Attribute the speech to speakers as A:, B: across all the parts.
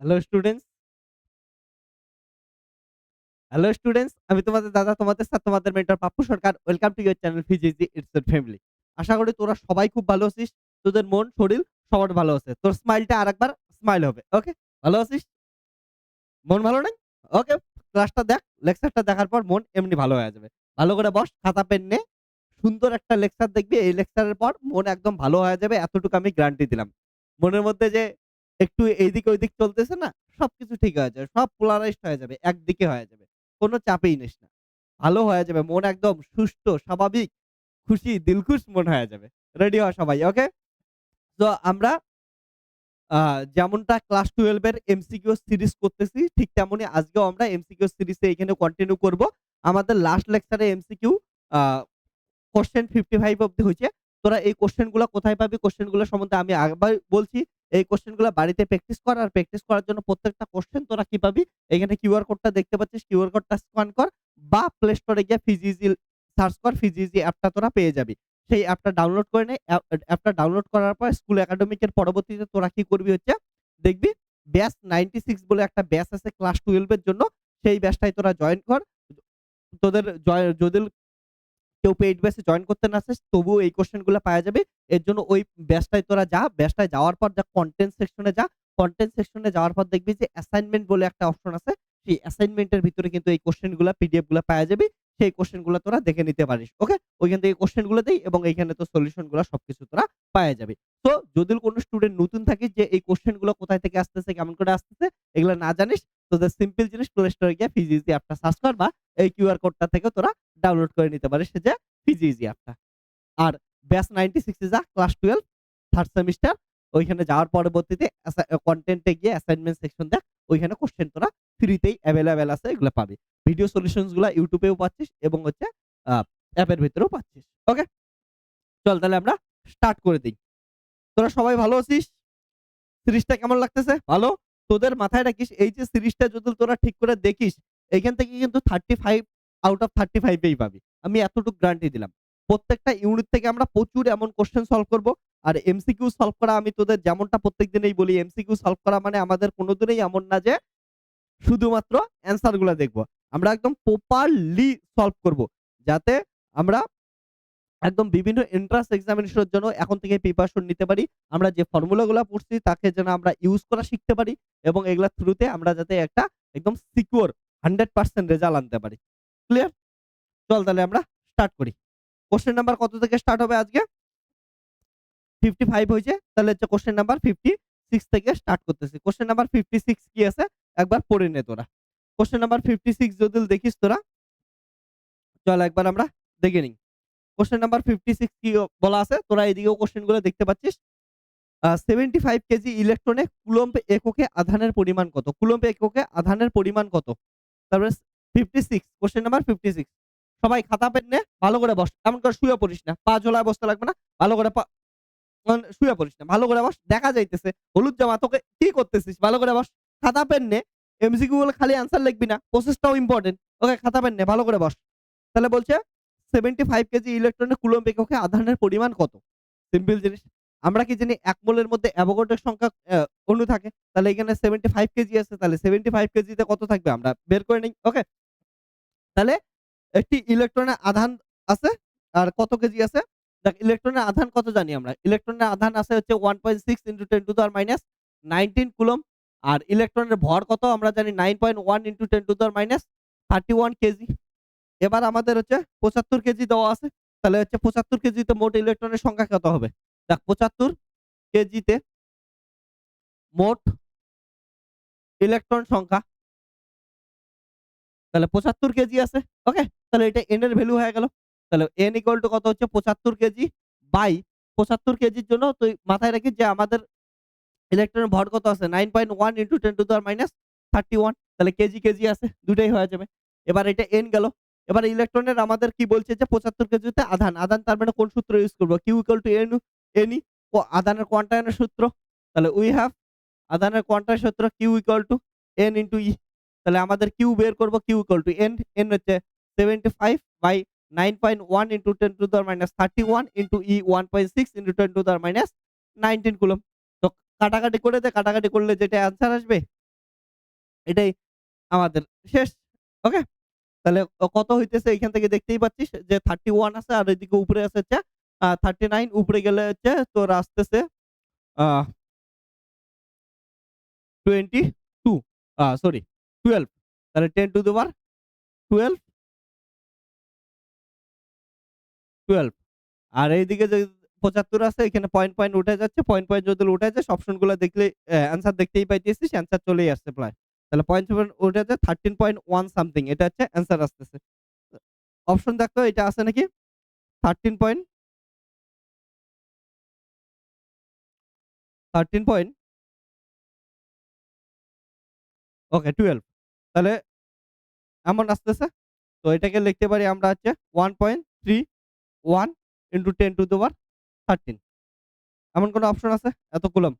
A: Hello students, hello students. আমি তোমাদের দাদা, তোমাদের স্যার, তোমাদের mentor Pappu Sarkar. Welcome to your channel physics it's your family. আশা করি তোরা সবাই খুব ভালো আছিস। তোদের মন, শরীর সবার ভালো আছে। তোর স্মাইলটা আরেকবার স্মাইল হবে। ওকে? ভালো আছিস? মন ভালো নাই? ওকে, ক্লাসটা দেখ। লেকচারটা দেখার পর মন এমনি ভালো হয়ে যাবে। ভালো করে বস, খাতা পেন নে। সুন্দর একটা লেকচার দেখবি। এই লেকচারের পর মন একদম ভালো হয়ে যাবে। এতটুকু আমি গ্যারান্টি দিলাম। মনের মধ্যে যে একটু এইদিক ওইদিক চলতেছে না? সবকিছু ঠিক হয়ে যাবে। সব পোলারাইজড হয়ে যাবে। একদিকে হয়ে যাবে। কোন চাপেই নিস না। ভালো হয়ে যাবে। মন একদম সুস্থ, স্বাভাবিক, খুশি, দিলখুশ মন হয়ে যাবে। রেডি হ সবাই। ওকে? তো আমরা আ যেমনটা ক্লাস 12 এর এমসিকিউ সিরিজ করতেছি, ঠিক তেমনই আজকেও আমরা এমসিকিউ সিরিজে এখানে কন্টিনিউ করব। আমাদের লাস্ট লেকচারে এমসিকিউ আ কোয়েশ্চেন 55 অব্দি হইছে। তোরা এই কোয়েশ্চেন গুলা কোথায় পাবি? কোয়েশ্চেন গুলা সম্বন্ধে আমি আবার বলছি। এই কোয়েশ্চেন গুলা বাড়িতে প্র্যাকটিস কর। আর প্র্যাকটিস করার জন্য প্রত্যেকটা কোয়েশ্চেন তোরা কি পাবি? এখানে কিউআর কোডটা দেখতে পাচ্ছিস। কিউআর কোডটা স্ক্যান কর বা প্লে স্টোরে গিয়ে ফিজিইজি সার্চ কর। ফিজিইজি অ্যাপটা তোরা পেয়ে যাবি। সেই অ্যাপটা ডাউনলোড করে নে। অ্যাপটা ডাউনলোড করার পর স্কুল একাডেমিক এর পরবর্তীতে তোরা কি করবি হচ্ছে, দেখবি ব্যাচ 96 বলে একটা ব্যাচ আছে ক্লাস 12 এর জন্য। সেই ব্যাচটায় তোরা জয়েন কর। তোদের যদি কেউ পেইড ব্যাচে জয়েন করতে না চাস, তবুও এই কোয়েশ্চেন গুলা পাওয়া যাবে। এর জন্য ওই ব্যাচটায় তোরা যা। ব্যাচটায় যাওয়ার পর যা কনটেন্ট সেকশনে যা। কনটেন্ট সেকশনে যাওয়ার পর দেখবি যে অ্যাসাইনমেন্ট বলে একটা অপশন আছে। সেই অ্যাসাইনমেন্টের ভিতরে কিন্তু এই কোয়েশ্চেন গুলা পিডিএফ গুলা পাওয়া যাবে। সেই কোয়েশ্চেন গুলা তোরা দেখে নিতে পারিস। ওকে? ওইখান থেকে কোয়েশ্চেন গুলো দেই এবং এইখানে তোর সলিউশন গুলা সবকিছু তোরা পাওয়া যাবি। তো যদি কোন স্টুডেন্ট নতুন থাকিস যে এই কোয়েশ্চেন গুলো কোথায় থেকে আসতেছে, কেমন করে আসতেছে, এগুলা না জানিস, তোদের সিম্পল জিনিস প্লে স্টোরে গিয়ে ফিজিক্স অ্যাপটা সার্চ কর বা এই কিউআর কোডটা থেকে তোরা ডাউনলোড করে নিতে পারিস যে ফিজিক্স অ্যাপটা। আর ব্যাচ 96 এ যা, ক্লাস 12 থার্ড সেমিস্টার। ওইখানে যাওয়ার পরবর্তীতে কনটেন্টে গিয়ে অ্যাসাইনমেন্ট সেকশন দেখ। ওইখানে কোশ্চেন তোরা ফ্রিতেই এভেইলেবল আছে, এগুলো পাবি। ভিডিও সলিউশনস গুলা ইউটিউবেও পাচ্ছিস এবং হচ্ছে আ অ্যাপের ভিতরেও পাচ্ছিস। ওকে? চল তাহলে আমরা স্টার্ট করে দেই। তোরা সবাই ভালো আছিস? সিরিজটা কেমন লাগতেছে? ভালো? তোদের মাথায় রাখিস, এই যে সিরিজটা যদি তোরা ঠিক করে দেখিস, এইখান থেকে কিন্তু 35 আউট অফ 35 এই পাবি। আমি এতটুকু গ্যারান্টি দিলাম। প্রত্যেকটা ইউনিট থেকে আমরা প্রচুর এমন কোয়েশ্চেন সলভ করব। আর এমসিকিউ সলভ করা আমি তোদের যেমনটা প্রত্যেকদিনই বলি, এমসিকিউ সলভ করা মানে আমাদের কোনদিনই এমন না যে শুধুমাত্র অ্যান্সার গুলা দেখব। আমরা একদম প্রপারলি সলভ করব। যাতে আমরা একদম বিভিন্ন এন্ট্রান্স এক্সামিনেশনের জন্য এখন থেকে প্রিপারেশন নিতে পারি। আমরা যে ফর্মুলা গুলা পড়ছি তাকে যেন আমরা ইউজ করা শিখতে পারি এবং এগুলার থ্রুতে আমরা যাতে একটা একদম সিকিউর 100% রেজাল্ট আনতে পারি। ক্লিয়ার? চল তাহলে আমরা স্টার্ট করি। কোয়েশ্চেন নাম্বার কত থেকে স্টার্ট হবে আজকে? 55 হইছে। তাহলে হচ্ছে কোয়েশ্চেন নাম্বার 56 থেকে স্টার্ট করতেছি। কোয়েশ্চেন নাম্বার 56 কি আছে একবার পড়ে নে তোরা। কোয়েশ্চেন নাম্বার 56 যদি দেখিস তোরা, চল একবার আমরা দেখে নিই। কোয়েশ্চেন নাম্বার 56 কি বলা আছে? তোরা এদিকেও কোয়েশ্চেন গুলো দেখতে পাচ্ছিস। 75 কেজি ইলেকট্রনে কুলম্ব এককে আধানের পরিমাণ কত? কুলম্ব এককে আধানের পরিমাণ কত? তারপরে 56, কোয়েশ্চেন নাম্বার 56। সবাই খাতা পেন নে, ভালো করে বস। এমন করে শুয়ে পড়িস না। পা ঝোলায় বসতে লাগবে না। ভালো করে শুয়ে পড়িস না। ভালো করে বস। দেখা যাইতেছে। হলুদ জামা, তোকে কি করতেছিস? ভালো করে বস। খাতা পেন নে। এমসিকিউ গুলো খালি অ্যান্সার লিখবি না। প্রসেসটাও ইম্পোর্টেন্ট। ওকে, খাতা পেন নে, ভালো করে বস। তাহলে বলছে 75 কেজি ইলেকট্রনের কুলম্ব এককে আধানের পরিমাণ কত? সিম্পল জিনিস। আমরা কি জানি ১ মোলের মধ্যে অ্যাভোগাড্রোর সংখ্যা অণু থাকে। তাহলে এখানে 75 কেজি আছে। তাহলে 75 কেজিতে কত থাকবে আমরা বের করে নেই। ওকে? তাহলে একটি ইলেকট্রনের আধান আছে। আর কত কেজি আছে? দেখ, ইলেকট্রনের আধান কত জানি আমরা। ইলেকট্রনের আধান আছে হচ্ছে 1.6 × 10⁻19 কুলম্ব। আর ইলেকট্রনের ভর কত আমরা জানি 9.1 × 10⁻31 কেজি। এবার আমাদের হচ্ছে 75 কেজি দেওয়া আছে। তাহলে হচ্ছে 75 কেজিতে মোট ইলেকট্রনের সংখ্যা কত হবে? দেখ, 75 কেজিতে মোট ইলেকট্রন সংখ্যা, তাহলে 75 কেজি আছে। ওকে? তাহলে এটা n এর ভ্যালু হয়ে গেল। তাহলে n ইকুয়াল টু কত হচ্ছে 75 কেজি বাই 75 কেজির জন্য তুই মাথায় রাখিস যে আমাদের ইলেকট্রনের ভর কত আছে 9.1 × 10⁻31। তাহলে কেজি, কেজি আছে। দুটাই হয়ে যাবে। এবার এটা n গেল। এবার ইলেকট্রনের আমাদের কি বলছে যে 75 কেজিতে আধান। আধান তার মানে কোন সূত্র ইউজ করব? Q Ne, আধানের কোয়ান্টায়নের সূত্র। তাহলে উই হ্যাভ আধানের কোয়ান্টার সূত্র Q N × E। তাহলে আমাদের Q বের করব। Q N। N হচ্ছে 75 বাই 9.1 × 10⁻31 E 1.6 × 10⁻19 কুলম্ব। তো কাটাকাটি করে দে। কাটাকাটি করলে যেটা অ্যান্সার আসবে এটাই আমাদের শেষ। ওকে? তাহলে কত হইতেছে এখান থেকে দেখতেই পাচ্ছিস যে 31 আছে আর এদিকে উপরে আছে হচ্ছে 39 উপরে গেলে হচ্ছে তোর আসতেছে আ 22 সরি 12 তাহলে 10 টু the power 12, 12 আর এইদিকে যে 75 আছে এখানে পয়েন্ট উঠে যাচ্ছে। পয়েন্ট যদি উঠে যায় অপশনগুলো দেখলে অ্যান্সার দেখতেই পাইতেছিস। অ্যান্সার চলেই আসছে প্রায়। তাহলে পয়েন্ট উঠে যায় 13.1 সামথিং এটা হচ্ছে অ্যান্সার আসতেছে। অপশন দেখতো এটা আছে নাকি? 13 পয়েন্ট 13 পয়েন্ট ওকে 12 তাহলে এমন আসতেছে। তো এটাকে লিখতে পারি আমরা হচ্ছে 1.31 ইনটু 10 টু the power 13 এমন কোন অপশন আছে? এত coulomb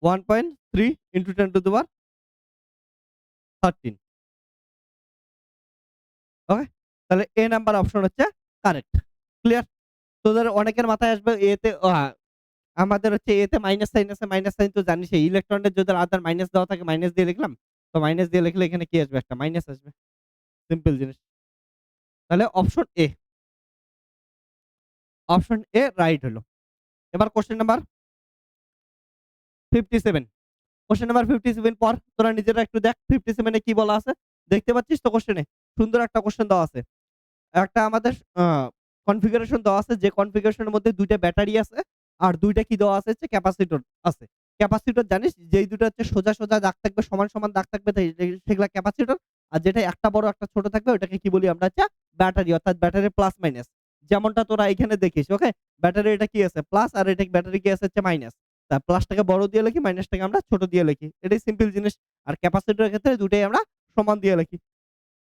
A: 1.3 into 10 to the power 13 okay? তাহলে এ নাম্বার অপশন হচ্ছে কারেক্ট। ক্লিয়ার? তোদের অনেকের মাথায় আসবে এতে আমাদের হচ্ছে এতে মাইনাস সাইন আছে, মাইনাস সাইন তো জানিসই। ইলেকট্রনের যদি আদার মাইনাস দেওয়া থাকে মাইনাস দিয়ে লিখলাম। তো মাইনাস দিয়ে লিখলে এখানে কি আসবে? একটা মাইনাস আসবে। সিম্পল জিনিস। তাহলে অপশন এ রাইট হলো। এবার কোয়েশ্চেন নাম্বার 57 কোয়েশ্চেন নাম্বার 57 পড়। তোরা নিজেরা একটু দেখ 57 এ কি বলা আছে? দেখতে পাচ্ছিস তো কোয়েশ্চেনে? সুন্দর একটা কোয়েশ্চেন দেওয়া আছে। একটা আমাদের কনফিগারেশন দেওয়া আছে যে কনফিগারেশনের মধ্যে ২ টা ব্যাটারি আছে আর ২ টা কি দেওয়া আছে হচ্ছে ক্যাপাসিটর আছে। ক্যাপাসিটর জানিস যেই ২ টা হচ্ছে সোজা দাগ থাকবে, সমান দাগ থাকবে সেগুলা ক্যাপাসিটর। আর যেটা একটা বড় একটা ছোট থাকবে ওটাকে কি বলি আমরা হচ্ছে ব্যাটারি অর্থাৎ ব্যাটারির প্লাস মাইনাস। যেমনটা তোরা এখানে দেখিস, ওকে? ব্যাটারি এটা কি আছে? প্লাস আর এটা ব্যাটারি কি আছে? হচ্ছে মাইনাস। তা প্লাসটাকে বড় দিয়ে লিখি, মাইনাসটাকে আমরা ছোট দিয়ে লিখি। এটাই সিম্পল জিনিস। আর ক্যাপাসিটরের ক্ষেত্রে দুটাই আমরা সমান দিয়ে লিখি।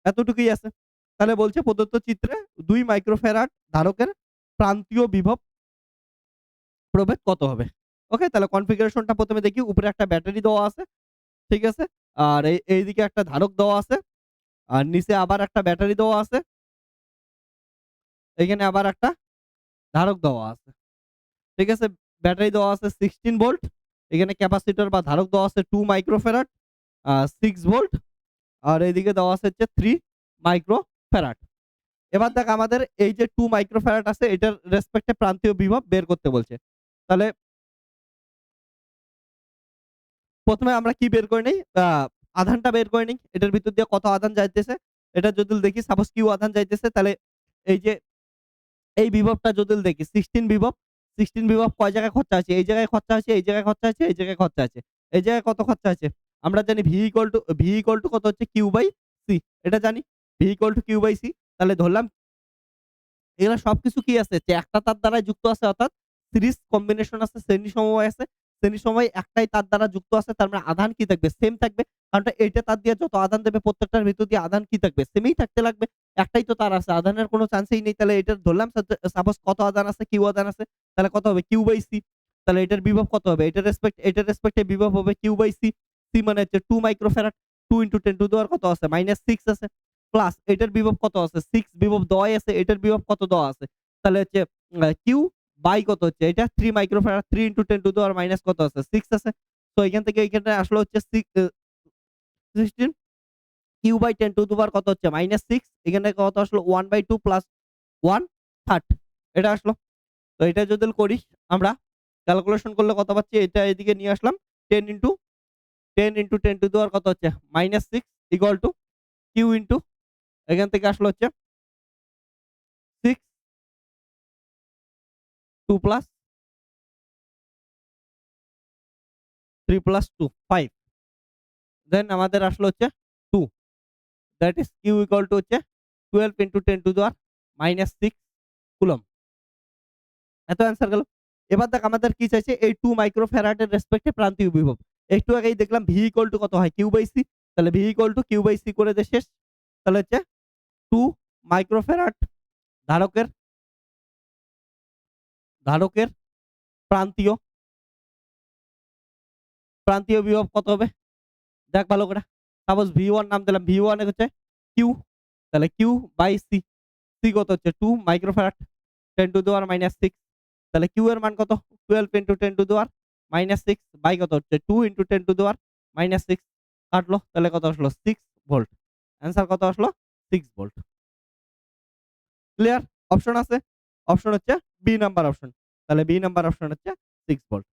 A: এতটুকুই আছে। তাহলে বলছে প্রদত্ত চিত্রে ২ মাইক্রোফ্যারাড ধারকের প্রান্তীয় বিভব প্রভেদ কত হবে? ওকে? তাহলে কনফিগারেশনটা ১ম এ দেখি। উপরে একটা ব্যাটারি দেওয়া আছে। ঠিক আছে? আর এইদিকে একটা ধারক দেওয়া আছে। আর নিচে আবার একটা ব্যাটারি দেওয়া আছে। এখানে আবার একটা ধারক দেওয়া আছে। ঠিক আছে? ব্যাটারি দেওয়া আছে 16 ভোল্ট। এখানে ক্যাপাসিটর বা ধারক দেওয়া আছে 2 মাইক্রোফ্যারাড 6 ভোল্ট। আর এইদিকে দেওয়া আছে হচ্ছে 3 মাইক্রোফ্যারাড। এবার দেখ আমাদের এই যে 2 মাইক্রোফ্যারাড আছে এটার রেসপেক্টে প্রান্তীয় বিভব বের করতে বলছে। তাহলে ১ম এ আমরা কি বের করে নেই? আধানটা বের করে নেই। এটার ভিতর দিয়ে কত আধান যাইতেছে। এটা যদি দেখি সাপোজ কিউ আধান যাইতেছে তাহলে এই যে এই বিভবটা যদি দেখি 16 বিভব, 16 বিভব কয় জায়গায় খরচা আছে? এই জায়গায় খরচা আছে, এই জায়গায় খরচা আছে, এই জায়গায় খরচা আছে। এই জায়গায় কত খরচা আছে? আমরা জানি V কত হচ্ছে Q/C এটা জানি। V Q/C তাহলে ধরলাম এগুলা সবকিছু কি আছে? যে একটা তার দ্বারাই যুক্ত আছে অর্থাৎ সিরিজ কম্বিনেশন আছে, শ্রেণী সমবায় আছে। শ্রেণী সমবায় একটাই তার দ্বারা যুক্ত আছে। তার মানে আধান কি থাকবে? সেম থাকবে। কারণ এইটা তার দিয়ে যত আধান দেবে প্রত্যেকটার ভিতর দিয়ে আধান কি থাকবে? সেমই থাকতে লাগবে। একটাই তো তার আছে। আধানের কোনো চান্সই নেই। তাহলে এটার ধরলাম সাপোজ কত আধান আছে? কিউ আধান আছে। তাহলে কত হবে? Q/C তাহলে এটার বিভব কত হবে? এটার রেসপেক্টে বিভব হবে Q/C C মানে হচ্ছে 2 মাইক্রোফ্যারাড 2 10 টু the power কত আছে? -6 আছে। প্লাস এটার বিভব কত আছে? 6 বিভব দেওয়াই আছে। এটার বিভব কত দেওয়া আছে? তাহলে হচ্ছে কিউ বাই কত হচ্ছে? এটা 3 microfarad 3 10 to the power minus কত আছে? 6 আছে। তো এখান থেকে এইখানে আসলো হচ্ছে 16 Q by 10 to the power কত হচ্ছে? -6 এখানে কত আসলো? 1/2 প্লাস 1/3 এটা আসলো। তো এটা যদি করিস আমরা ক্যালকুলেশন করলে কত পাচ্ছি? এটা এদিকে নিয়ে আসলাম 10 ইনটু 10 টু the power কত হচ্ছে? -6 ইকুয়াল টু কিউ ইনটু এখান থেকে আসলো হচ্ছে 6 2 প্লাস 3 প্লাস 2 5 দেন আমাদের আসলো হচ্ছে 2 that is Q equal to হচ্ছে 12 into 10 to the power -6 coulomb. এত অ্যান্সার গেল। এবার দেখ আমাদের কি চাইছে? এই 2 মাইক্রোফ্যারাড এর রেসপেক্টে প্রান্তীয় বিভব। একটু আগেই দেখলাম V ইকুয়াল টু কত হয়? Q/C তাহলে V ইকুয়াল টু Q/C করে দে শেষ। তাহলে হচ্ছে 2 মাইক্রোফ্যারাড ধারকের ধারকের প্রান্তীয় প্রান্তীয় বিভব কত হবে? দেখ ভালো করে। সাপোজ V1 নাম দিলাম। V1 এর হচ্ছে Q তাহলে Q/C C কত হচ্ছে? 2 মাইক্রোফ্যারাড 10 টু the power -6 তাহলে Q এর মান কত? 12 10 টু the power -6 বাই কত হচ্ছে 2 × 10 টু দি পাওয়ার -6 কাটলো। তাহলে কত আসলো? 6 ভোল্ট। অ্যান্সার কত আসলো? 6 ভোল্ট। ক্লিয়ার? অপশন আছে? অপশন হচ্ছে বি নাম্বার অপশন। তাহলে বি নাম্বার অপশন হচ্ছে 6 ভোল্ট।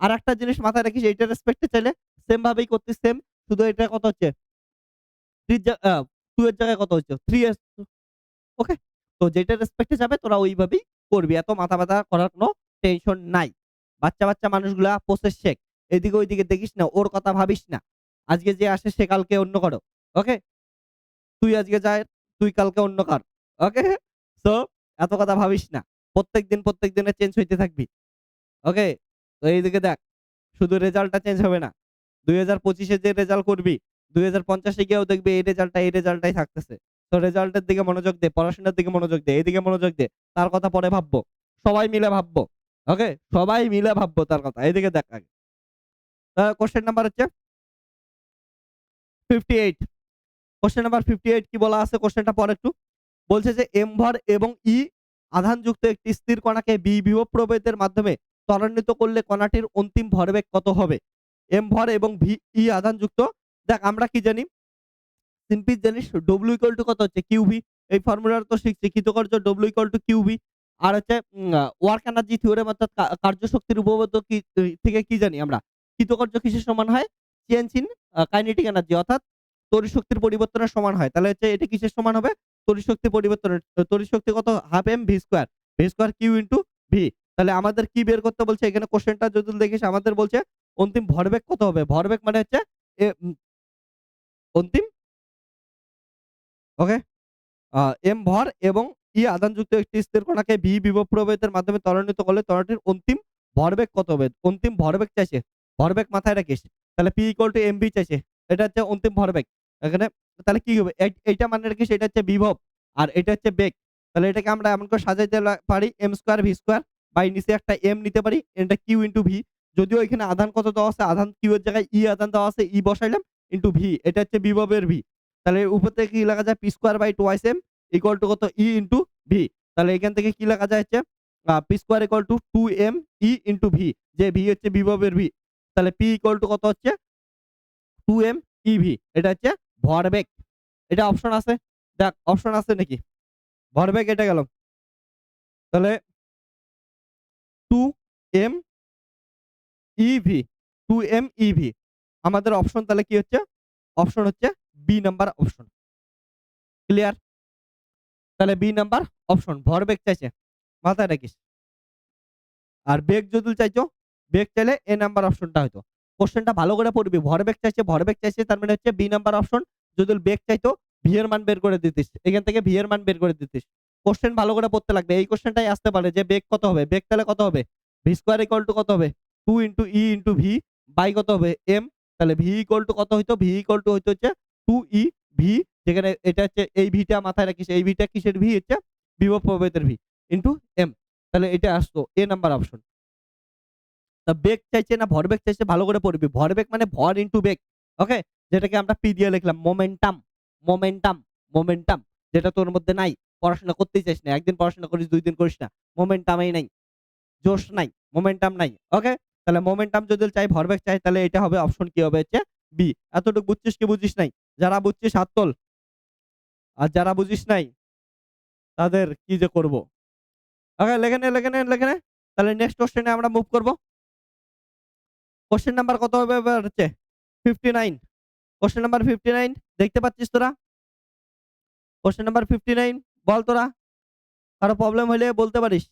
A: আরেকটা জিনিস মাথায় রাখিস, এইটার রেসপেক্টে চাইলে সেম ভাবেই করতিস, সেম। শুধু এটা কত হচ্ছে 3 2 এর জায়গায় কত হচ্ছে 3 এস, ওকে? তো যেটার রেসপেক্টে যাবে তোরা ওইভাবেই করবি। এত মাথা ব্যাথা করার কোনো টেনশন নাই। বাচ্চা মানুষগুলা প্রসেস শেখ। এদিকে ওইদিকে দেখিস না, ওর কথা ভাবিস না। আজকে যে আসে সে কালকে অন্য কারো। ওকে? তুই আজকে যায়, তুই কালকে অন্য কার। ওকে? সো এত কথা ভাবিস না। প্রত্যেক দিনে চেঞ্জ হইতে থাকবি। ওকে? তো এইদিকে দেখ, শুধু রেজাল্টটা চেঞ্জ হবে না। ২০২৫ এ যে রেজাল্ট করবি, ২০৫০ এ গিয়েও দেখবি এই রেজাল্টটাই থাকতেছে। তো রেজাল্টের দিকে মনোযোগ দে, পড়াশোনার দিকে মনোযোগ দে, এদিকে মনোযোগ দে। তার কথা পরে ভাববো। সবাই মিলে ভাববো। ওকে? সবাই মিলে ভাববো তার কথা। এদিকে দেখ আগে। কোয়েশ্চেন নাম্বার হচ্ছে 58। কোয়েশ্চেন নাম্বার 58 কি বলা আছে কোয়েশ্চেনটা পড় একটু। বলছে যে এম ভর এবং ই আধানযুক্ত একটি স্থির কণাকে বি বিভব প্রবাহের মাধ্যমে ত্বরান্বিত করলে কণাটির অন্তিম ভরবেগ কত হবে? এম ভর এবং ই আধানযুক্ত। দেখ আমরা কি জানি? সিম্পল জানিস W কত হচ্ছে কিউভি। এই ফর্মুলাটা তো শিখছি। কৃতকার্য W কিউভি। আর হচ্ছে ওয়ার্ক এনার্জি থিওরেম অর্থাৎ কার্যশক্তির উপপাদ্য কি থেকে কি জানি আমরা? কৃতকার্য কিসের সমান হয়? চেঞ্জ ইন কাইনেটিক এনার্জি, অর্থাৎ তড়িৎ শক্তির পরিবর্তনের সমান হয়। তাহলে হচ্ছে এটা কিসের সমান হবে? তড়িৎ শক্তি পরিবর্তনের। তড়িৎ শক্তি কত? Half M V square. V square Q into V. তাহলে আমাদের কি বের করতে বলছে? এখানে কোশ্চেনটা যদি দেখিস আমাদের বলছে অন্তিম ভরবেগ কত হবে? ভরবেগ মানে হচ্ছে এ অন্তিম, ওকে? আ এম ভর এবং ই আধানযুক্ত একটি স্থির কণাকে ভি বিভব প্রবাহের মাধ্যমে ত্বরান্বিত করলে ত্বরণটির অন্তিম ভরবেগ কত হবে? অন্তিম ভরবেগ চাইছে। ভরবেগ মাথায় রাখিস। তাহলে P mv চাইছে। এটা হচ্ছে অন্তিম ভরবেগ। এখানে তাহলে কি হবে? এইটা মানে রাখিস, এটা হচ্ছে বিভব আর এটা হচ্ছে বেগ। তাহলে এটাকে আমরা এমন করে সাজাইতে পারি m square v square by নিচে একটা m নিতে পারি। এটা q ইনটু v। যদিও এখানে আধান কত দেওয়া আছে? আধান q এর জায়গায় ই আধান দেওয়া আছে, ই বসাইলাম ইনটু v। এটা হচ্ছে বিভবের v। তাহলে উপর থেকে কি লেখা যায়? p square by 2m equal to কত? E into V. তাহলে এখান থেকে কি লেখা যায় হচ্ছে P square equal to 2m E into V, যে ভি হচ্ছে বিভবের ভি। তাহলে পি ইকুয়াল টু কত হচ্ছে? 2m EV. এটা হচ্ছে ভরবেগ। এটা অপশন আছে? দেখ অপশন আছে নাকি? ভরবেগ এটা গেল। তাহলে 2m ইভি, 2m ইভি। আমাদের অপশন তাহলে কি হচ্ছে? অপশন হচ্ছে বি নাম্বার অপশন। ক্লিয়ার? তাহলে বি নাম্বার অপশন ভরবেগ চাইছে। মাথায় রাখিস। আর বেগ যদি চাইছো, বেগ চাইলে এ নাম্বার অপশনটা হইতো। কোশ্চেনটা ভালো করে পড়বি। ভরবেগ চাইছে তার মানে হচ্ছে বি নাম্বার অপশন। যদি বেগ চাইতো ভি এর মান বের করে দিতিস। এখান থেকে ভি এর মান বের করে দিতিস। কোশ্চেন ভালো করে পড়তে লাগবে। এই কোশ্চেনটাই আসতে পারে যে বেগ কত হবে? বেগ তাহলে কত হবে? ভি স্কয়ার ইকুয়াল টু কত হবে? 2 into E into V by কত হবে? এম। তাহলে ভি ইকুয়াল টু কত হইতো? ভি ইকুয়াল টু হইতো হচ্ছে 2 ই ভি, যেখানে এটা হচ্ছে এই ভিটা মাথায় রাখিস। এই ভিটা কিসের ভি? হচ্ছে বিভব প্রবাহিতের ভি ইনটু এম। তাহলে এটা আসতো এ নাম্বার অপশন। বেগ চাইছে না ভরবেগ চাইছে? ভালো করে পড়বি। ভরবেগ মানে ভর ইনটু বেগ। ওকে? যেটাকে আমরা পি দিয়ে লিখলাম মোমেন্টাম, মোমেন্টাম, মোমেন্টাম। যেটা তোর মধ্যে নাই। পড়াশোনা করতেই চাইস না। একদিন পড়াশোনা করিস, ২ দিন করিস না। মোমেন্টামই নাই। জোশ নাই। মোমেন্টাম নাই। ওকে? তাহলে মোমেন্টাম যদি চাই, ভরবেগ চাই, তাহলে এটা হবে অপশন কি হবে? হচ্ছে বি। এতটুকু বুঝছিস কি বুঝিস নাই? যারা বুঝছিস হাত তোল। আর যারা বুঝিস নাই তাদের কি যে করব? ওকে, লিখে নে। তাহলে নেক্সট কোশ্চেনে আমরা মুভ করব। কোশ্চেন নাম্বার কত হবে এবার হচ্ছে 59। কোশ্চেন নাম্বার 59 দেখতে পাচ্ছিস তোরা? কোশ্চেন নাম্বার 59 বল তোরা। কারো প্রবলেম হইলে বলতে পারিস।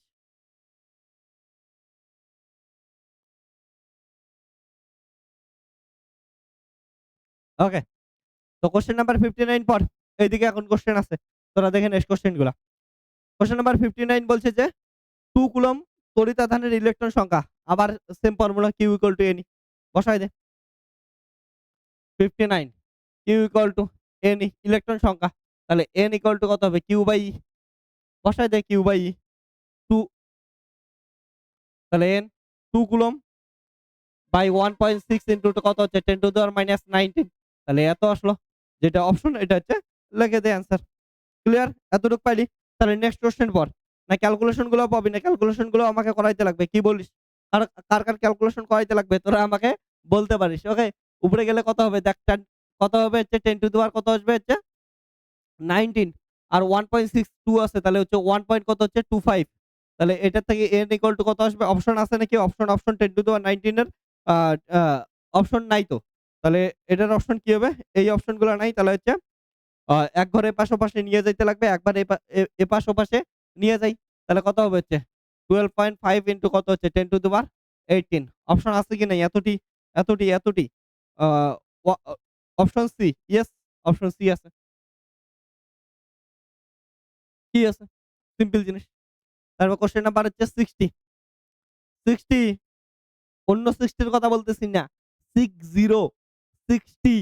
A: ওকে। তো কোশ্চেন নাম্বার 59 পড়। এইদিকে এখন কোশ্চেন আছে। তোরা দেখে নিস কোশ্চেন গুলা। কোশ্চেন নাম্বার 59 বলছে যে 2 কুলম্ব তড়িতাধানের ইলেকট্রন সংখ্যা। আবার same formula Q equal to N। বসাই দে। 59 Q equal to N electron সংখ্যা। তাহলে N ইকুয়াল টু কত হবে? Q by E। বসাই দে Q বাই E 2। তাহলে N 2 কুলম্ব বাই 1.6 ইনটু কত হচ্ছে 10 টু দি পাওয়ার -19। তাহলে এত আসলো। যেটা অপশন এটা হচ্ছে লিখে দে অ্যান্সার। ক্লিয়ার? এতটুকু পাইলি? তাহলে নেক্সট কোশ্চেন পড়। না ক্যালকুলেশন গুলো পাবি না? ক্যালকুলেশন গুলো আমাকে করাইতে লাগবে। কি বলিস? আর কার ক্যালকুলেশন করাইতে লাগবে তোরা আমাকে বলতে পারিস। ওকে? উপরে গেলে কত হবে? দেখ কত হবে হচ্ছে 10 টু দি পাওয়ার কত আসবে হচ্ছে 19 আর 1.62 আছে তাহলে হচ্ছে 1 পয়েন্ট কত হচ্ছে 25 তাহলে এটার থেকে n ইকুয়াল টু কত আসবে? অপশন আছে নাকি? অপশন 10 টু দি পাওয়ার 19 এর আ আ অপশন নাই তো। তাহলে এটার অপশন কি হবে? এই অপশনগুলো নাই তাহলে হচ্ছে এক ঘর এপাশ ওপাশে নিয়ে যাইতে লাগবে। একবার এপাশ ওপাশে নিয়ে যাই। তাহলে কত হবে হচ্ছে 12.5 ইন্টু কত হচ্ছে 10 টু দি পাওয়ার 18 অপশন আছে কি নাই? এতটি। আ অ অ option C. Yes, option C আছে। কি আছে? সিম্পল জিনিস। তারপর কোয়েশ্চেন নাম্বার হচ্ছে 60 অন্য 60 এর কথা বলতেছি না। 60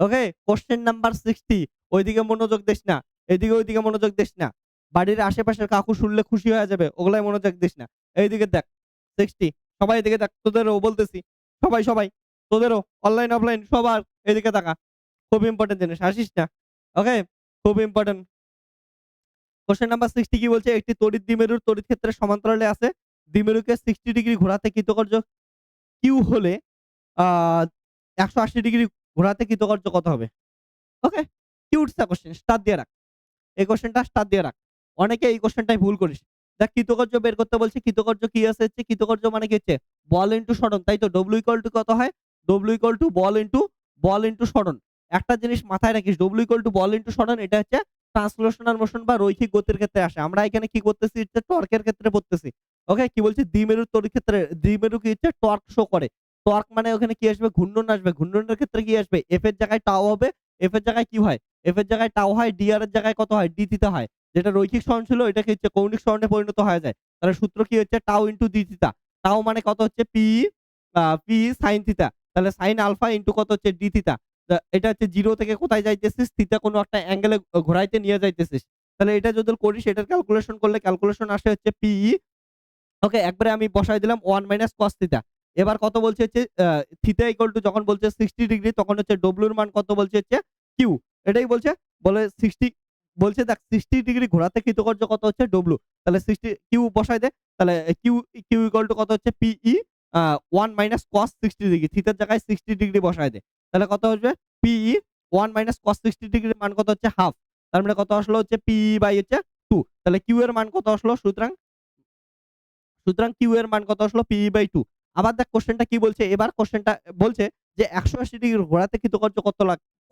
A: ওকে? কোয়েশ্চেন নাম্বার 60 ওইদিকে মনোযোগ দিস না। এদিকে ওইদিকে মনোযোগ দিস না। বাড়ির আশেপাশের কাকু শুনলে খুশি হয়ে যাবে। ওগুলায় মনোযোগ দিস না। এইদিকে দেখ 60 সবাই এদিকে দেখ। তোদেরও বলতেছি। সবাই। তোদেরও অনলাইন অফলাইন সবার এদিকে তাকা। খুব ইম্পোর্টেন্ট জিনিস। হাসিস না। ওকে? খুব ইম্পোর্টেন্ট। কোয়েশ্চেন নাম্বার 60 কি বলছে? একটি তড়িৎ দ্বিমেরুর তড়িৎ ক্ষেত্রের সমান্তরালে আছে। দ্বিমেরুকে 60 ডিগ্রি ঘোরাতে কৃতকার্য কিউ হলে আ ১৮০ ডিগ্রি ঘোরাতে কৃতকার্য কত হবে? ওকে? কিউট সা কোয়েশ্চেন স্টার দিয়ে রাখ। এই কোয়েশ্চেনটা স্টার দিয়ে রাখ। অনেকে এই কোয়েশ্চেনটাই ভুল করিস। দেখ কৃতকার্য বের করতে বলছে। কৃতকার্য কি আছে হচ্ছে কৃতকার্য মানে কি হচ্ছে বল ইনটু সরণ। তাই তো? W ইকুয়াল টু কত হয়? W equal to ball into সরণ। একটা জিনিস মাথায় রাখিস W equal to ball into সরণ এটা হচ্ছে ট্রান্সলেশনাল মোশন বা রৈখিক গতির ক্ষেত্রে আসে। আমরা এখানে কি করতেছি হচ্ছে টর্কের ক্ষেত্রে পড়তেছি। ওকে? কি বলছি দ্বিমেরুর তড়িৎ ক্ষেত্রে দ্বিমেরু কি হচ্ছে টর্ক শো করে। টর্ক মানে ওখানে কি আসবে? ঘূর্ণন আসবে। ঘূর্ণনের ক্ষেত্রে কি আসবে? F এর জায়গায় টাও হবে। F এর জায়গায় কি হয়? F এর জায়গায় টাও হয়, dr এর জায়গায় কত হয়? d থিটা হয়। যেটা রৈখিক সরণ ছিল এটাকে হচ্ছে কৌণিক সরণে পরিণত হয়ে যায়। তাহলে সূত্র কি হচ্ছে টাও ইনটু d থিটা। টাও মানে কত হচ্ছে পি sin থিটা। তাহলে sin আলফা ইনটু কত হচ্ছে d থিটা। এটা হচ্ছে 0 থেকে কোথায় যাইতেছিস? থিটা কোনো একটা অ্যাঙ্গেলে ঘোরাইতে নিয়ে যাইতেছিস। তাহলে এটা যদি করিস এটার ক্যালকুলেশন করলে ক্যালকুলেশন আসে হচ্ছে ওকে একবারে আমি বসায় দিলাম 1 মাইনাস cos থিটা। এবার কত বলছে হচ্ছে থিটা ইকুয়াল টু যখন বলছে 60 ডিগ্রি তখন হচ্ছে W এর মান কত বলছে হচ্ছে Q এটাই বলছে। বলে 60 বলছে দেখ 60 ডিগ্রি ঘোরাতে কৃতকার্য কত হচ্ছে W তাহলে 60 Q বসায় দে। তাহলে Q ইকুয়াল টু কত হচ্ছে PE 1 মাইনাস cos 60 ডিগ্রি। থিটার জায়গায় 60 ডিগ্রি বসায় দে। তাহলে কত আসবে? PE 1 মাইনাস cos 60 ডিগ্রির মান কত হচ্ছে হাফ। তার মানে কত আসলো হচ্ছে PE বাই হচ্ছে 2 তাহলে Q এর মান কত আসলো? সুতরাং Q এর মান কত আসলো? PE/2 আবার দেখ কোশ্চেনটা কি বলছে? এবার কোশ্চেনটা বলছে যে ১৮০ ডিগ্রি ঘোরাতে কৃতকার্য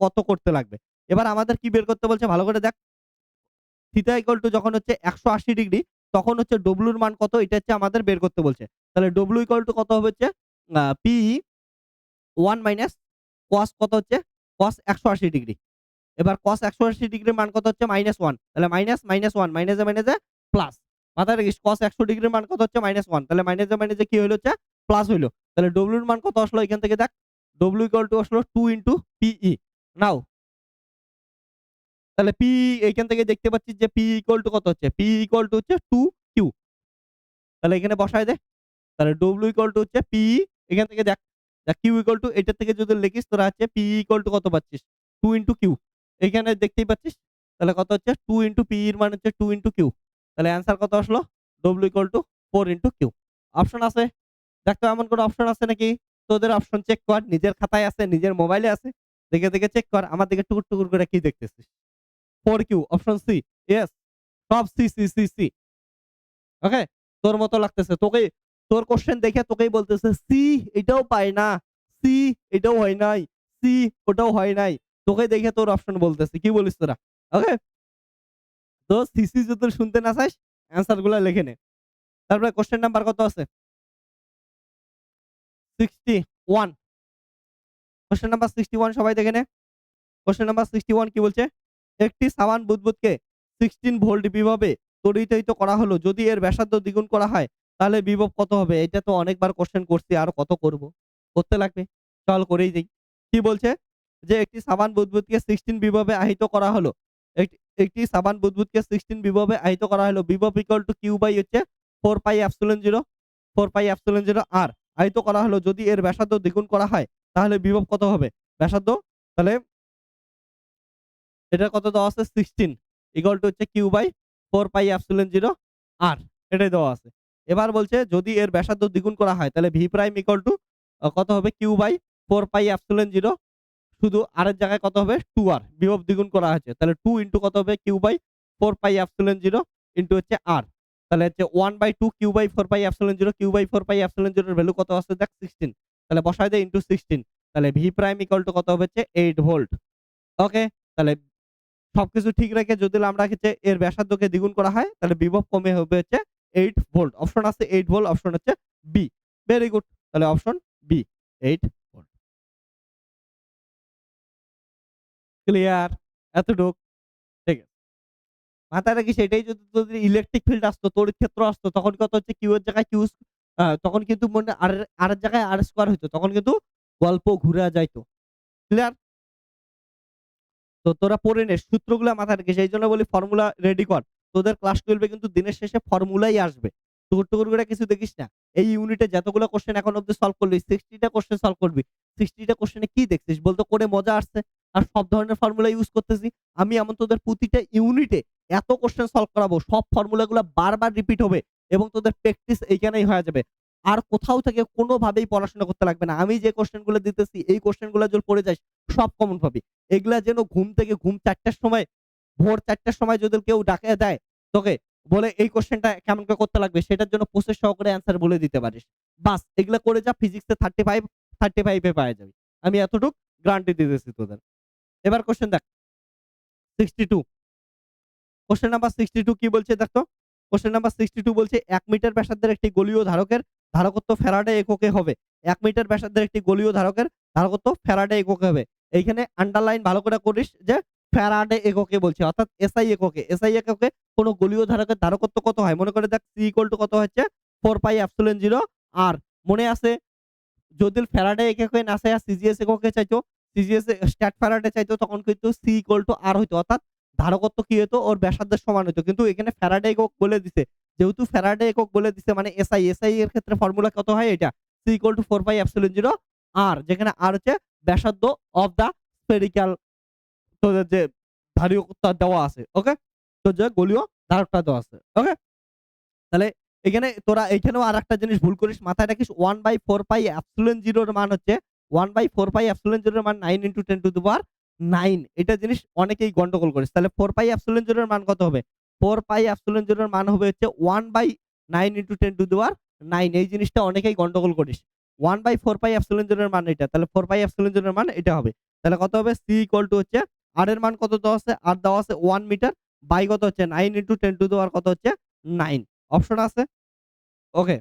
A: কত করতে লাগবে? এবার আমাদের কি বের করতে বলছে ভালো করে দেখ। থিটা ইকুয়াল টু যখন হচ্ছে ১৮০ ডিগ্রি তখন হচ্ছে W এর মান কত? এটা হচ্ছে আমাদের বের করতে বলছে। তাহলে W ইকুয়াল টু কত হবে হচ্ছে PE 1 মাইনাস cos কত হচ্ছে? cos ১৮০ degree. এবার cos ১৮০ ডিগ্রির মান কত হচ্ছে? -1 তাহলে -1 মাইনাসে প্লাস। মাথায় রাখিস cos ১০০ ডিগ্রির মান কত হচ্ছে? -1 তাহলে মাইনাসে কি হইলো হচ্ছে? প্লাস হইলো। তাহলে W এর মান কত আসলো এখান থেকে দেখ। W ইকুয়াল টু আসলো 2 ইনটু PE। নাও তাহলে PE এইখান থেকে দেখতে পাচ্ছিস যে PE ইকুয়াল টু কত হচ্ছে? PE ইকুয়াল টু হচ্ছে 2Q তাহলে এখানে বসায় দে। তাহলে W ইকুয়াল টু হচ্ছে PE এখান থেকে দেখ। Q ইকুয়াল টু এটার থেকে যদি লিখিস তোরা হচ্ছে PE ইকুয়াল টু কত পাচ্ছিস? 2 ইনটু Q এইখানে দেখতেই পাচ্ছিস। তাহলে কত হচ্ছে? 2 ইনটু PE এর মান হচ্ছে 2 ইনটু Q তাহলে অ্যান্সার কত আসলো? W equal to 4 into Q option আছে। দেখ তো এমন কোন অপশন আছে নাকি? তোদের অপশন চেক কর। নিজের খাতায় আছে, নিজের মোবাইলে আছে। দেখে চেক কর। আমার দিকে টুকুর করে কি দেখতেছিস? 4Q option C. ইয়েস সব সি। ওকে? তোর মতো লাগতেছে। তোর কোয়েশ্চেন দেখে তোকেই বলতেছে সি এটাও পায় না। সি এটাও হয় নাই। সি ওটাও হয় নাই। তোকে দেখে তোর অপশন বলতেছে। কি বলিস তোরা? ওকে? তো সিসি যদি শুনতে না চাস অ্যান্সার গুলা লিখে নে। তারপরে কোয়েশ্চেন নাম্বার কত আছে? 61 কোয়েশ্চেন নাম্বার 61 সবাই দেখে নে। কোয়েশ্চেন নাম্বার 61 কি বলছে? একটি সাবান বুদবুদকে 16 ভোল্ট বিভবে তড়িতায়িত করা হলো। যদি এর ব্যাসার্ধ দ্বিগুণ করা হয় তাহলে বিভব কত হবে? এটা তো অনেকবার কোয়েশ্চেন করছি আর কত করব? করতে লাগবে। চল করেই দেই। কি বলছে? যে একটি সাবান বুদবুদকে 16 বিভবে আহিত করা হলো। একটি সাবান বুদবুদকে 16 বিভবে আহিত করা হলো। বিভব ইকুয়াল টু Q বাই হচ্ছে 4 পাই এপসিলন 0 R আহিত করা হলো। যদি এর ব্যাসার্ধ দ্বিগুণ করা হয় তাহলে বিভব কত হবে? ব্যাসার্ধ তাহলে এটা কত দেওয়া আছে 16 ইকুয়াল টু হচ্ছে Q by 4 pi epsilon 0 R এটাই দেওয়া আছে। এবার বলছে যদি এর ব্যাসার্ধ দ্বিগুণ করা হয় তাহলে ভি প্রাইম ইকুয়াল টু কত হবে কিউ বাই 4 পাই এপসিলন 0 শুধু আর এর জায়গায় কত হবে 2r বিভব দ্বিগুণ করা হয়েছে তাহলে 2 ইনটু কত হবে Q by 4 pi epsilon 0 into হচ্ছে r তাহলে হচ্ছে 1/2 Q by 4 pi epsilon 0 Q by 4 pi epsilon 0 এর ভ্যালু কত আসছে দেখ 16 তাহলে বসায় দে ইনটু 16 তাহলে ভি প্রাইম ইকুয়াল টু কত হবে হচ্ছে 8 ভোল্ট। ওকে, তাহলে সবকিছু ঠিক রেখে যদি আমরা হচ্ছে এর ব্যাসার্ধকে দ্বিগুণ করা হয় তাহলে বিভব কমে হবে হচ্ছে 8 ভোল্ট। অপশন আছে 8 ভোল্ট, অপশন হচ্ছে বি। ভেরি গুড, তাহলে অপশন বি 8 ভোল্ট। ক্লিয়ার? এতটুক ঠিক আছে। মাথায় রাখিস এটাই যদি তোদের ইলেকট্রিক ফিল্ড আসতো, তড়িৎ ক্ষেত্র আসতো তখন কত হচ্ছে কিউ এর জায়গায় কিউ তখন কিন্তু মনে আর এর জায়গায় আর স্কয়ার হইতো। তখন কিন্তু গল্প ঘুরে যাইতো। ক্লিয়ার? তো তোরা পড়ে নে, সূত্রগুলা মাথায় রাখিস। এইজন্য বলি ফর্মুলা রেডি কর। তোদের ক্লাস 12 এ কিন্তু দিনের শেষে ফর্মুলাই আসবে। টুকুর, টুকুর করে কিছু দেখিস না। এই ইউনিটে যতগুলো কোশ্চেন এখন অব্দি সলভ করলি 60 টা কোশ্চেন সলভ করবি। 60 টা কোশ্চেনে কি দেখছিস বলতো? করে মজা আসছে। আর সব ধরনের ফর্মুলা ইউজ করতেছি। আমি এমন তোদের প্রতিটা ইউনিটে এত কোশ্চেন সলভ করাবো, সব ফর্মুলাগুলা বারবার রিপিট হবে এবং তোদের প্র্যাকটিস এইখানেই হয়ে যাবে। আর কোথাও থেকে কোনোভাবেই পড়াশোনা করতে লাগবে না। আমি যে কোশ্চেনগুলো দিতেছি এই কোশ্চেনগুলো যদি পড়ে যাস সব কমন পাবি। এগুলা যেন ঘুম ৪ টার সময়, ভোর ৪ টার সময় যদি কেউ ডাকিয়ে দেয় তোকে, বলে এই কোশ্চেনটা কেমন করে করতে লাগবে সেটার জন্য প্রসেস সহকারে অ্যান্সার বলে দিতে পারিস। বাস এগুলা করে যা, ফিজিক্সে 35 এ পাওয়া যাবে। আমি এতটুক গ্যারান্টি দিতেছি তোদের। এবার কোশ্চেন দেখ 62। কোশ্চেন নাম্বার 62 কি বলছে দেখ তো? কোশ্চেন নাম্বার 62 বলছে ১ মিটার ব্যাসার্ধের একটি গোলীয় ধারকের ধারকত্ব ফ্যারাডে এককে হবে। ১ মিটার ব্যাসার্ধের একটি গোলীয় ধারকের ধারকত্ব ফ্যারাডে এককে হবে। এইখানে আন্ডারলাইন ভালো করে করিস যে ফ্যারাডে এককে বলছে, অর্থাৎ এসআই এককে। এসআই এককে কোন গোলীয় ধারকের ধারকত্ব কত হয়? মনে করে দেখ সি ইকুয়াল টু কত হচ্ছে 4 পাই এপসিলন 0 আর মনে আছে যদি ফ্যারাডে এককে না চাইয়া সিজিএস এককে চাইতো, সিজিএস স্ট্যাট ফ্যারাডে চাইতো তখন কিন্তু সি ইকুয়াল টু আর হইতো, অর্থাৎ ধারকত্ব কি হতো ওর ব্যাসার্ধের সমান হতো। কিন্তু এখানে ফ্যারাডে একক বলে দিছে। যেহেতু ফ্যারাডে একক বলে দিছে মানে এসআই এর ক্ষেত্রে ফর্মুলা কত হয় এটা? C equal to 4 pi epsilon 0 R, যেখানে আর হচ্ছে ব্যাসার্ধ অফ দা স্ফেরিক্যাল তোদের যে ধারকটা দেওয়া আছে। ওকে? তো যে গোলীয় ধারকটা দেওয়া আছে। ওকে? তাহলে এখানে তোরা এইখানেও আরেকটা জিনিস ভুল করিস, মাথায় রাখিস 1/4 পাই এপসিলন 0 এর মান হচ্ছে 1/4 পাই এপসিলন 0 এর মান 9 ইনটু 10 টু দি পাওয়ার 9। এটা জিনিস অনেকেই গন্ডগোল করিস। তাহলে 4 পাই এপসিলন 0 এর মান কত হবে? 4 পাই এপসিলন 0 এর মান হবে হচ্ছে 1/9 ইনটু 10 টু দি পাওয়ার 9। এই জিনিসটা অনেকেই গন্ডগোল করিস। 1/4 পাই এপসিলন 0 এর মান এটা। তাহলে 4 পাই এপসিলন 0 এর মান এটা হবে। তাহলে কত হবে? সি ইকুয়াল টু হচ্ছে আর এর মান কত দেওয়া আছে? আর দেওয়া আছে 1 মিটার বাই কত হচ্ছে 9 ইনটু 10 টু দি পাওয়ার কত হচ্ছে 9। অপশন আছে? ওকে,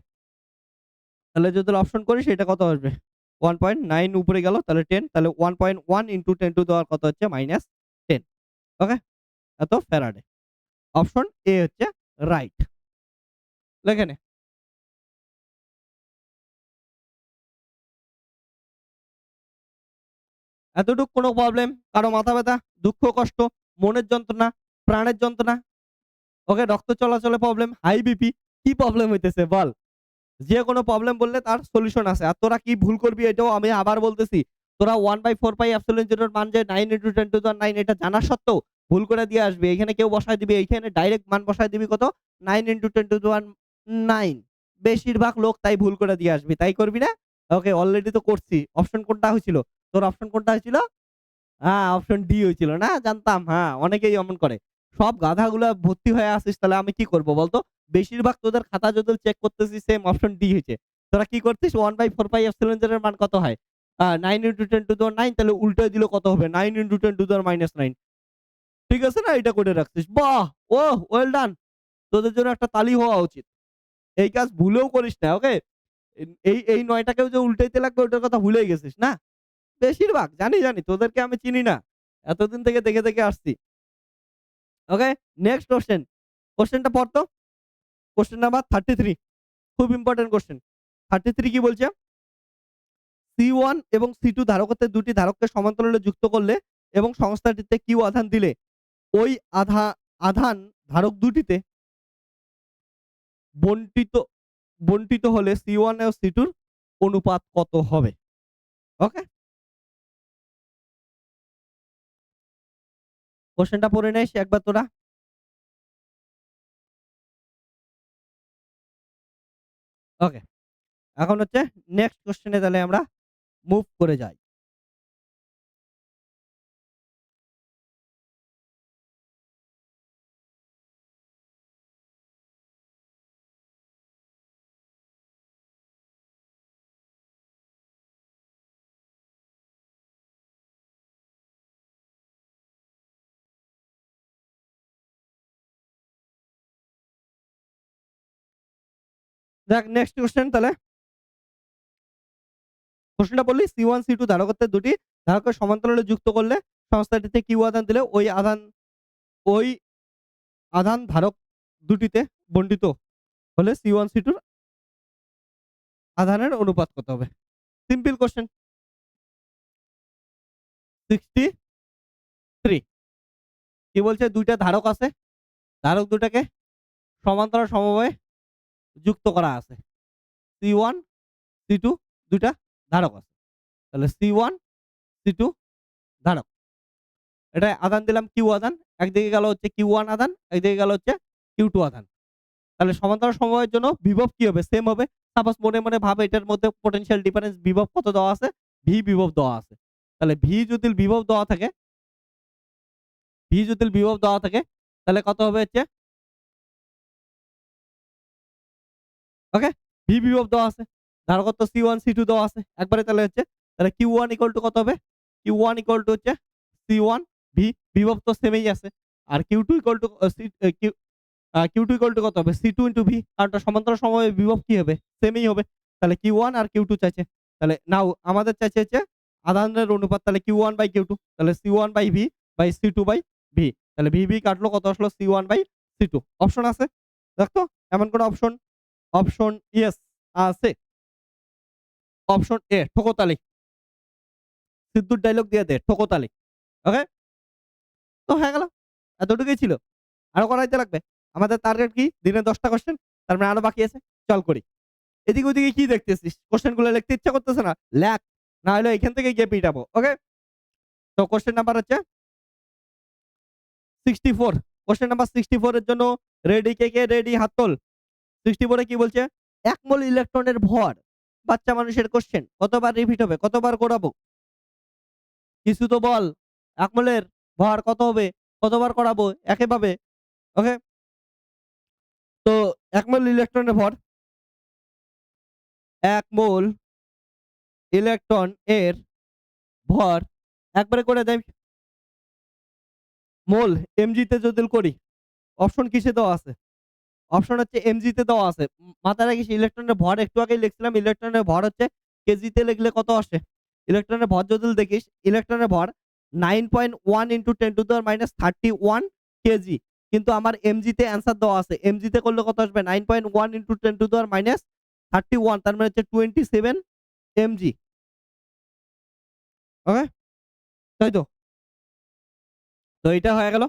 A: তাহলে যদি অপশন করি সেটা কত আসবে? 1.9 উপরে গেল তাহলে 10, তাহলে 1.1 ইনটু 10 টু দেওয়ার কত হচ্ছে -10। ওকে, এত ফ্যারাডে। অপশন এ হচ্ছে রাইট। লেখে নে। এতটুক কোনো প্রবলেম? কারো মাথা ব্যথা, দুঃখ, কষ্ট, মনের যন্ত্রণা, প্রাণের যন্ত্রণা, ওকে, রক্ত চলাচলে প্রবলেম, হাই বিপি, কি প্রবলেম হইতেছে বল? যে কোনো প্রবলেম বললে তার সলিউশন আছে। আর তোরা কি ভুল করবি এটাও আমি আবার বলতেছি। তোরা 1/4 পাই এপসিলন 0 এর মান যে 9 ইনটু 10 টু দি পাওয়ার 9 এটা জানা সত্ত্বেও ভুল করে দিয়ে আসবি। এখানে কেউ বসায় দিবি, এইখানে ডাইরেক্ট মান বসায় দিবি কত? 9 ইনটু 10 টু দি পাওয়ার 9। বেশিরভাগ লোক তাই ভুল করে দিয়ে আসবি। তাই করবি না? ওকে, অলরেডি তো করছি। অপশন কোনটা হয়েছিল? তোর অপশন কোনটা হয়েছিল? হ্যাঁ, অপশন ডি হয়েছিল না? জানতাম। হ্যাঁ, অনেকেই অমন করে। সব গাধাগুলা ভর্তি হয়ে আছিস তাহলে আমি কি করব বলতো? বেশিরভাগ তোদের খাতা যদি চেক করতেছি সেম অপশন ডি হইছে। তোরা কি করছিস 1/4 পাই এপসিলন 0 এর মান কত হয়? 9 ইনটু 10 টু দি পাওয়ার 9 তাহলে উল্টায় দিলে কত হবে? 9 ইনটু 10 টু দি পাওয়ার -9। ঠিক আছে না? এটা করে রাখছিস। বাহ! ওহ! Well done. তোদের জন্য একটা তালি হওয়া উচিত। এই কাজ ভুলেও করিস না। ওকে? এই ৯ টাকেও যে উল্টাইতে লাগবে ওটার কথা ভুলেই গেছিস না? বেশিরভাগ জানি তোদেরকে আমি চিনি না। এতদিন থেকে দেখে আসছি। ওকে? Next question. কোয়েশ্চেনটা পড় তো। কোয়েশ্চেন নাম্বার 33, খুব ইম্পোর্টেন্ট কোয়েশ্চেন। 33 কি বলছে? C1 এবং C2 ধারকত্বের দুটি ধারককে সমান্তরালে যুক্ত করলে এবং সংস্থাটিতে Q আধান দিলে ওই আধান ধারক দুটিতে বন্টিত বন্টিত হলে C1 ও C2 র অনুপাত কত হবে? ওকে? কোয়েশ্চেনটা পড়ে নিস একবার তোরা। ওকে। এখন হচ্ছে নেক্সট কোয়েশ্চেনে তাহলে আমরা মুভ করে যাই। দেখ নেক্সট কোয়েশ্চেন তাহলে প্রশ্নটা বললি C1 C2 ধারকত্বের দুটি ধারককে সমান্তরালে যুক্ত করলে সংস্থাটিতে কিউ আধান দিলে ওই আধান ধারক দুটিতে বণ্টিত হলে C1 C2 র আধানের অনুপাত কত হবে? Simple question. 63 কি বলছে দুইটা ধারক আছে, ধারক দুটাকে সমান্তরাল সমবায়ে যুক্ত করা আছে। C1 C2 দুইটা ধারক আছে। তাহলে C1 C2 ধারক। এটা আধান দিলাম কিউ আধান, একদিকে গেল হচ্ছে Q1 আধান, একদিকে গেল হচ্ছে Q2 আধান। তাহলে সমান্তরাল সমবায়ের জন্য বিভব কি হবে? সেম হবে। সাপোজ মনে মনে ভাবে এটার মধ্যে পোটেনশিয়াল ডিফারেন্স বিভব কত দেওয়া আছে? V বিভব দেওয়া আছে। তাহলে V যদি বিভব দেওয়া থাকে, তাহলে কত হবে হচ্ছে ওকে V বিভব দেওয়া আছে। ধারকত্ব C1 C2 দেওয়া আছে। একবারে তাহলে হচ্ছে তাহলে Q1 ইকুয়াল টু কত হবে? Q1 ইকুয়াল টু হচ্ছে C1 V বিভব তো সেমই আছে। আর Q2 equal to Q2 equal to কত হবে? C2 ইনটু V, কারণটা সমান্তরাল সমবায়ে বিভব কি হবে? সেমই হবে। তাহলে Q1 আর Q2 চাইছে। তাহলে নাও আমাদের চাইছে হচ্ছে আধানের অনুপাত, তাহলে Q1 বাই Q2, তাহলে C1 by V by C2 by V। তাহলে V কাটলো, কত আসলো? C1 by C2। অপশন আছে? দেখতো এমন কোন অপশন? অপশন ইয়েস আছে। অপশন এ ঠোকতালি। সিদ্ধুর ডায়লগ দিয়ে দে ঠোকতালি। ওকে? তো হয়ে গেল। এতটুকুই ছিল। আরো করাইতে লাগবে। আমাদের টার্গেট কি? দিনে ১০ টা কোয়েশ্চেন। তার মানে আরো বাকি আছে। চল করি। এদিকে ওদিকে কি দেখতেছিস? কোয়েশ্চেন গুলো লিখতে ইচ্ছা করতেছে না? লেখ। না হলে এখান থেকে গিয়ে পিটাবো। ওকে? তো কোয়েশ্চেন নাম্বার হচ্ছে 64। কোয়েশ্চেন নাম্বার 64 এর জন্য রেডি কে কে? রেডি হাত তোল। 64 এ কি বলছে? ১ মোল ইলেকট্রনের ভর। বাচ্চা মানুষের কোয়েশ্চেন। কতবার রিপিট হবে? কতবার করাবো? কিছু তো বল। ১ মোলের ভর কত হবে? কতবার করাবো? একইভাবে। ওকে? তো ১ মোল ইলেকট্রনের ভর, ১ মোল ইলেকট্রন এর ভর একবারে করে দেই। মোল এমজি তে যদি করি, অপশন কিসে দেওয়া আছে? অপশন হচ্ছে এমজি তে দেওয়া আছে। মাথায় রাখিস ইলেকট্রনের ভর একটু আগেই লিখছিলাম, ইলেকট্রনের ভর হচ্ছে কেজিতে লিখলে কত আসে? ইলেকট্রনের ভর যদি দেখিস, ইলেকট্রনের ভর 9.1 into 10 to the minus 31 KG. কিন্তু আমার এমজি তে অ্যান্সার দেওয়া আছে। এমজি তে করলে কত আসবে? 9.1 ইনটু 10 টু the minus 31, তার মানে হচ্ছে 27 এমজি। ওকে? তাই তো? তো এটা হয়ে গেল।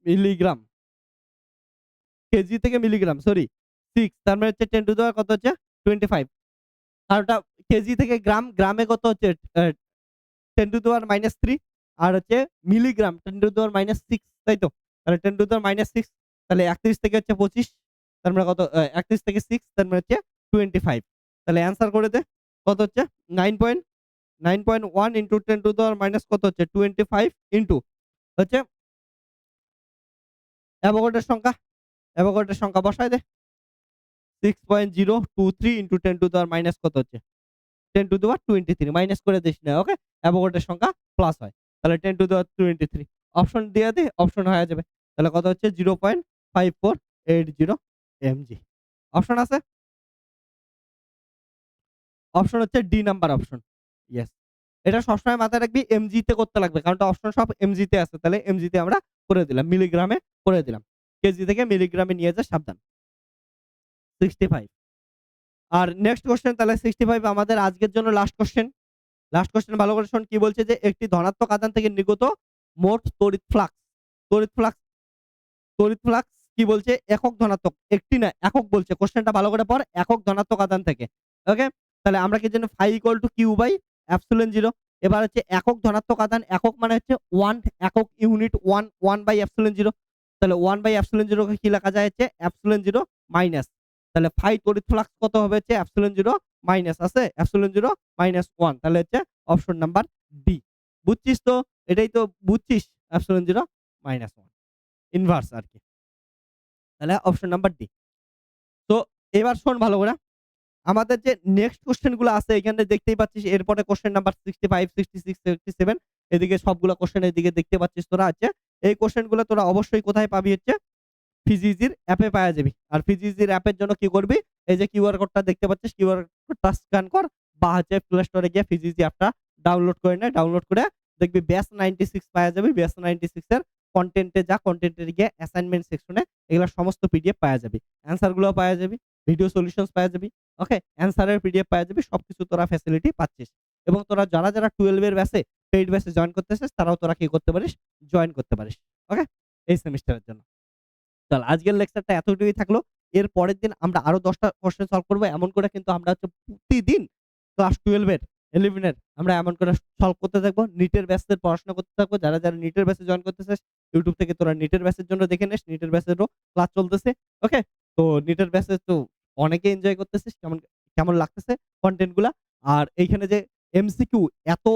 A: মিলিগ্রাম। কেজি থেকে মিলিগ্রাম, সরি 6, তার মানে হচ্ছে 10 টু the কত হচ্ছে? 25। আর ওটা কেজি থেকে গ্রাম, গ্রামে কত হচ্ছে? 10 টু the minus 3, আর হচ্ছে মিলিগ্রাম 10 টু the minus 6, তাই তো? তাহলে 10 টু the minus 6, তাহলে 31 থেকে হচ্ছে 25, তার মানে কত? 31 থেকে 6, তার মানে হচ্ছে 25। তাহলে অ্যান্সার করে দে। কত হচ্ছে? 9.1 ইনটু 10 টু the minus কত হচ্ছে? 25 ইনটু হচ্ছে অ্যাভোগাড্রোর সংখ্যা। অ্যাভোগাড্রোর সংখ্যা বসায় দে। 6.023 ইনটু 10 টু the minus কত হচ্ছে? 10 টু the 23, মাইনাস করে দিস না। ওকে? অ্যাভোগাড্রোর সংখ্যা প্লাস হয়। তাহলে 10 টু the 23 অপশন দিয়ে দে, অপশন হয়ে যাবে। তাহলে কত হচ্ছে? 0.5480 এমজি। অপশন আছে? অপশন হচ্ছে ডি নাম্বার অপশন। ইয়েস। এটা সবসময় মাথায় রাখবি, এমজি তে করতে লাগবে। কারণ অপশন সব এমজি তে আছে। তাহলে এমজি তে আমরা করে দিলাম। মিলিগ্রামে করে দিলাম। কেজি থেকে মিলিগ্রামে নিয়ে যা, সাবধান। 65। আর নেক্সট কোয়েশ্চেন তাহলে 65 আমাদের আজকের জন্য লাস্ট কোয়েশ্চেন। লাস্ট কোয়েশ্চেন ভালো করে শোন। কি বলছে যে একটি ধনাত্মক আধান থেকে নির্গত মোট তড়িৎ ফ্লাক্স, তড়িৎ ফ্লাক্স, তড়িৎ ফ্লাক্স কি বলছে? একক ধনাত্মক। একটি না, একক বলছে। কোয়েশ্চেনটা ভালো করে পড়। একক ধনাত্মক আধান থেকে। ওকে? তাহলে আমরা কি জানি? Phi equal to Q by epsilon 0। এবার হচ্ছে একক ধনাত্মক আধান, একক মানে হচ্ছে 1, একক ইউনিট 1 বাই এপসিলন 0। তাহলে 1/ε0 কে কি লেখা যায় হচ্ছে ε0 মাইনাস। তাহলে ফাই তড়িৎ ফ্লাক্স কত হবে হচ্ছে ε0 মাইনাস আছে ε0 -1 তাহলে হচ্ছে অপশন নাম্বার ডি। বুঝছিস তো? এটাই তো বুঝছিস ε0 -1 ইনভার্স আরকি। তাহলে অপশন নাম্বার ডি। তো এবার শোন ভালো করে। আমাদের যে নেক্সট কোয়েশ্চেন গুলো আছে এখানে দেখতেই পাচ্ছিস এরপরে কোয়েশ্চেন নাম্বার 65, 66, 77 এদিকে সবগুলা কোয়েশ্চেন এদিকে দেখতে পাচ্ছিস তোরা আছে। এই কোয়েশ্চেন গুলো তোরা অবশ্যই কোথায় পাবি হচ্ছে ফিজিক্সের অ্যাপে পাওয়া যাবি। আর ফিজিক্সের অ্যাপের জন্য কি করবি? এই যে কিউআর কোডটা দেখতে পাচ্ছিস, কিউআর কোডটা স্ক্যান কর বা হচ্ছে প্লে স্টোরে গিয়ে ফিজিক্স অ্যাপটা ডাউনলোড করে নে। ডাউনলোড করে দেখবি ব্যাচ 96 পাওয়া যাবি। ব্যাচ 96 এর কনটেন্টে যা, কনটেন্টে গিয়ে অ্যাসাইনমেন্ট সেকশনে এগুলা সমস্ত পিডিএফ পাওয়া যাবি। অ্যান্সার গুলোও পাওয়া যাবি, ভিডিও সলিউশনস পাওয়া যাবি। ওকে? অ্যান্সারের পিডিএফ পাওয়া যাবি। সবকিছু তোরা ফ্যাসিলিটি পাচ্ছিস। এবং তোরা যারা 12 এর ব্যাচে পেইড ব্যাচে জয়েন করতেছিস তারাও তোরা কি করতে পারিস? জয়েন করতে পারিস। ওকে? এই সেমিস্টারের জন্য। চল আজকের লেকচারটা এতটুকুই থাকলো। এর পরের দিন আমরা আরো ১০ টা কোয়েশ্চেন সলভ করব। এমন করে কিন্তু আমরা হচ্ছে প্রতিদিন ক্লাস 12 এর, 11 এর আমরা এমন করে সলভ করতে থাকবো। নিটের ব্যাচের পড়াশোনা করতে থাকবো। যারা নিটের ব্যাচে জয়েন করতে চাস YouTube থেকে তোরা নিটের ব্যাচের জন্য দেখে নিস। নিটের ব্যাচেরও ক্লাস চলতেছে। ওকে? তো নিটের ব্যাচে তো অনেকে এনজয় করতেছিস। কেমন কেমন লাগতেছে কনটেন্ট গুলা? আর এইখানে যে এমসিকিউ এত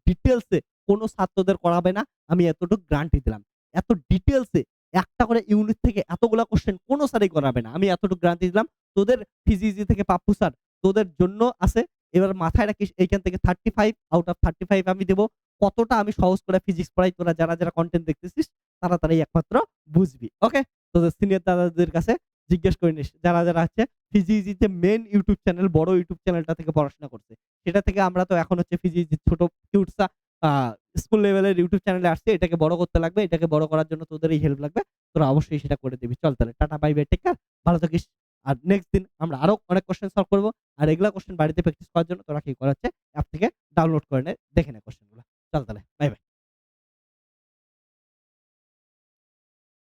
A: ডিটেইলস এ কোন ছাত্রদের করাবে না। আমি এতটুকু গ্যারান্টি দিলাম। এত ডিটেইলস এ একটা করে ইউনিট থেকে এতগুলা কোয়েশ্চেন কোন স্যারই করাবে না। আমি এতটুকু গ্যারান্টি দিলাম। তোদের ফিজিক্স থেকে পাপ্পু স্যার তোদের জন্য আছে। এবার মাথায় রাখিস এইখান থেকে 35 আউট অফ 35 আমি দেব। কতটা আমি সহজ করে ফিজিক্স পড়াই তোরা যারা কনটেন্ট দেখতেছিস তারাই একমাত্র বুঝবি। ওকে? তোদের সিনিয়র দাদাদের কাছে জিজ্ঞেস করে নিস। যারা আছে ফিজিক্স যে মেইন ইউটিউব চ্যানেল, বড় ইউটিউব চ্যানেলটা থেকে পড়াশোনা করছে। সেটা থেকে আমরা তো এখন হচ্ছে ফিজিক্স ছোট কিউটসা আ স্কুল লেভেলের ইউটিউব চ্যানেলে আসছে। এটাকে বড় করতে লাগবে। এটাকে বড় করার জন্য তোদেরই হেল্প লাগবে। তোরা অবশ্যই সেটা করে দিবি। চল তাহলে টাটা বাই বাই টেক কেয়ার। ভালো থাকিস। আর নেক্সট দিন আমরা আরো অনেক কোয়েশ্চেন সলভ করব। আর এগুলা কোয়েশ্চেন বাড়িতে প্র্যাকটিস করার জন্য তোরা কি করা হচ্ছে অ্যাপ থেকে ডাউনলোড করে নে, দেখে নে কোয়েশ্চেন গুলা। চল তাহলে বাই বাই।